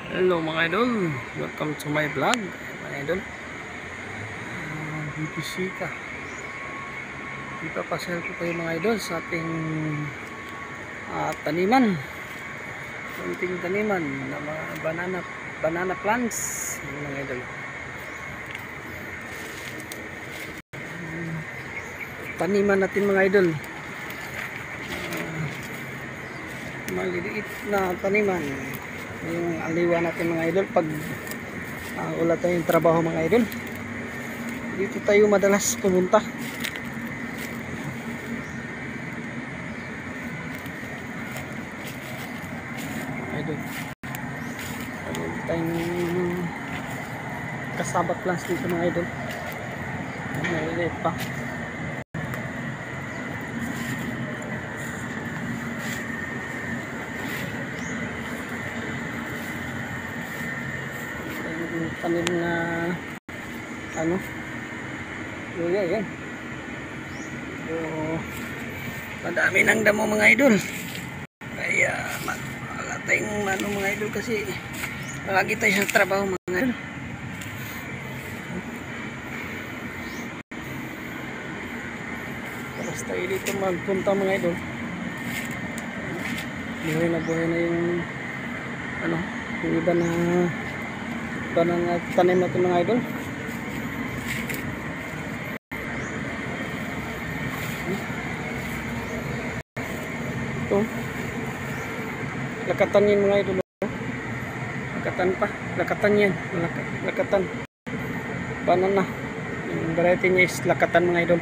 Hello mga idol, welcome to my vlog mga idol. Bibisita, ipapasel ko kayo mga idol sa ating taniman, kunting taniman na mga banana plants mga idol. Taniman natin mga idol, maliliit na taniman, yung aliwa natin mga idol pag wala tayong trabaho mga idol. Dito tayo madalas pumunta. Idol, meron tayong kasaba plants dito mga idol, maliliit pa. Tanim na luya yan. So, madami ng damo mga idol, kaya wala tayong mga idol kasi lagi tayo sa trabaho mga idol. Tapos tayo dito magpunta mga idol. Buhay na yung yung iba na tanim natin mga idol. Ito lakatan yan mga idol, lakatan yan, lakatan banana, yung variety niya is lakatan mga idol.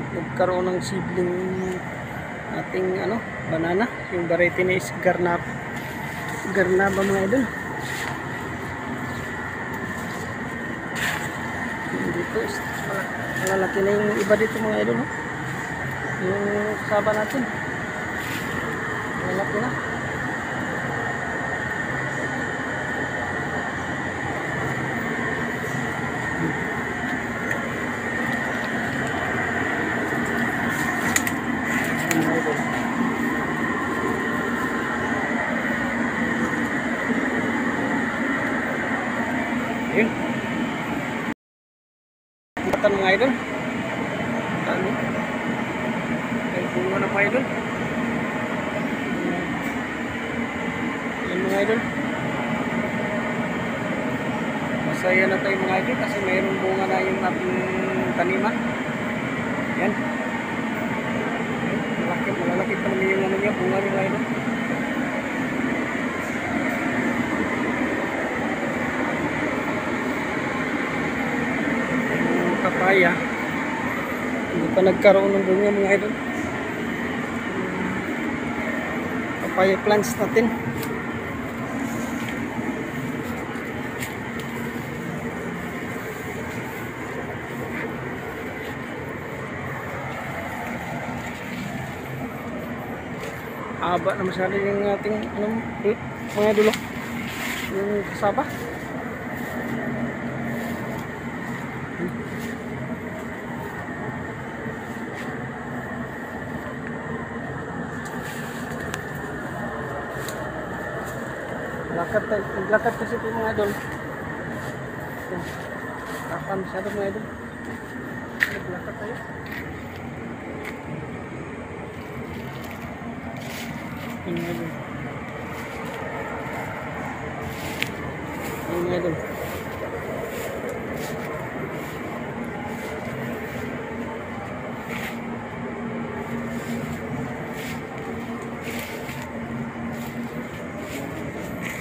Nagkaroon ng seedling ating banana, yung variety na is garnaba mga idol. Dito is malalaki na yung iba dito mga idol, yung saba natin malalaki na. Yun, lakatan mga idol. Ay bunga na mga idol. Yan mga idol, masaya na tayo mga idol kasi mayroong bunga na yung ating taniman. Yan, malalaki pa naman yung niya, bunga rin mga idol. Papaya hindi pa nagkaroon ng bunga mga idol. Papaya plants natin. Haba na masyado yung ating mga idol, yung kasaba. Naglakad kasi ito mga idol. Kapan masyado mga idol. Naglakad tayo. Yung mga idol. Yung mga idol.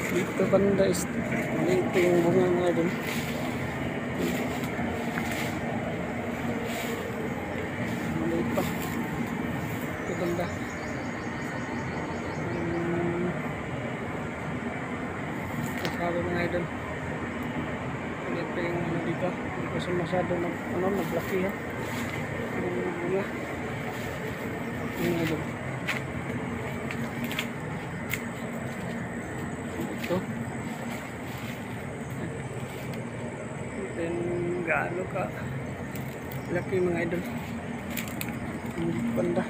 Dito banda is dito yung bunga mga idol. Maliit pa. Ito banda. Kasama mga idol. Maliit pa yung dito. Hindi kasi masyado naglaki ha. Yung bunga. Yung idol. gaano ka laki mga idol. Hindi panda.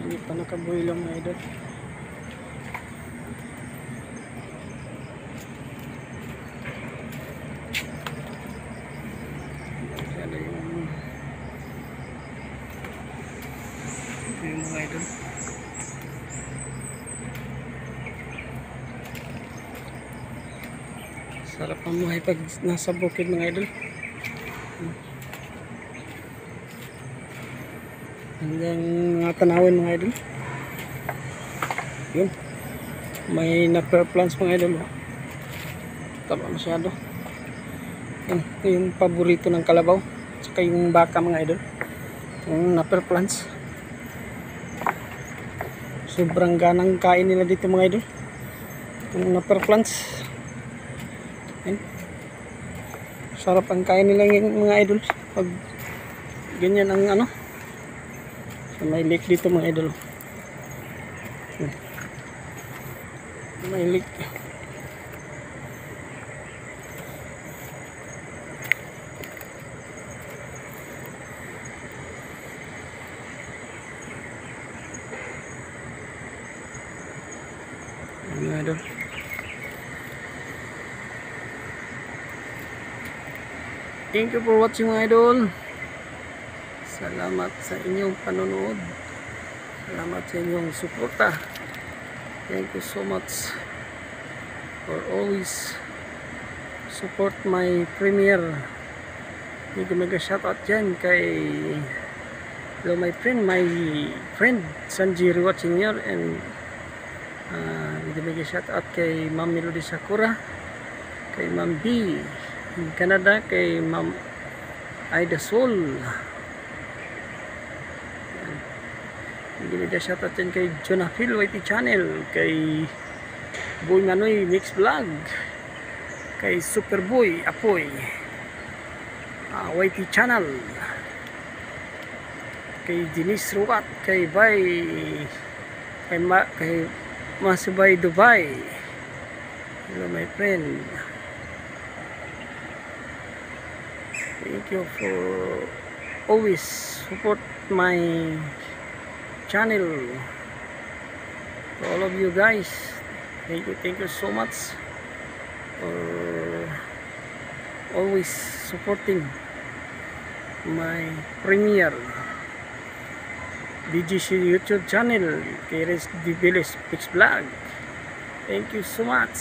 Hindi pa nakabuhay lang mga idol. Sana yung mga idol. Sarap mamuhay pag nasa bukid mga idol. Hanggang mga tanawin mga idol. Yun. May napper plants mga idol. Taba masyado. Yan. Yung paborito ng kalabaw. Tsaka yung baka mga idol. Yung napper plants. Sobrang ganang kain nila dito mga idol. Yung napper plants. Yan. Sarap ang kain nila yung mga idol. Pag ganyan ang ano. May lake dito mga idol. May lake. Mga idol. Thank you for watching mga idol. Salamat sa inyong panonood. Salamat sa inyong suporta. Thank you so much for always support my premiere. Mega shoutout dyan kay hello my friend Sanjiri watching here, and mega shoutout kay Ma'am Melody Sakura, kay Ma'am B in Canada, kay Ma'am Aida Sol. Mega shoutout dyan kay Jonahil YT Channel, kay Boy Manoy Mix Vlog, kay Superboy Apoy YT Channel, kay Denise Ruat, kay Masubay Dubai. Hello my friend. Thank you for always support my channel. To all of you guys, thank you so much for always supporting my premiere BGC YouTube channel, kay Res Diviles Mix Vlog. Thank you so much.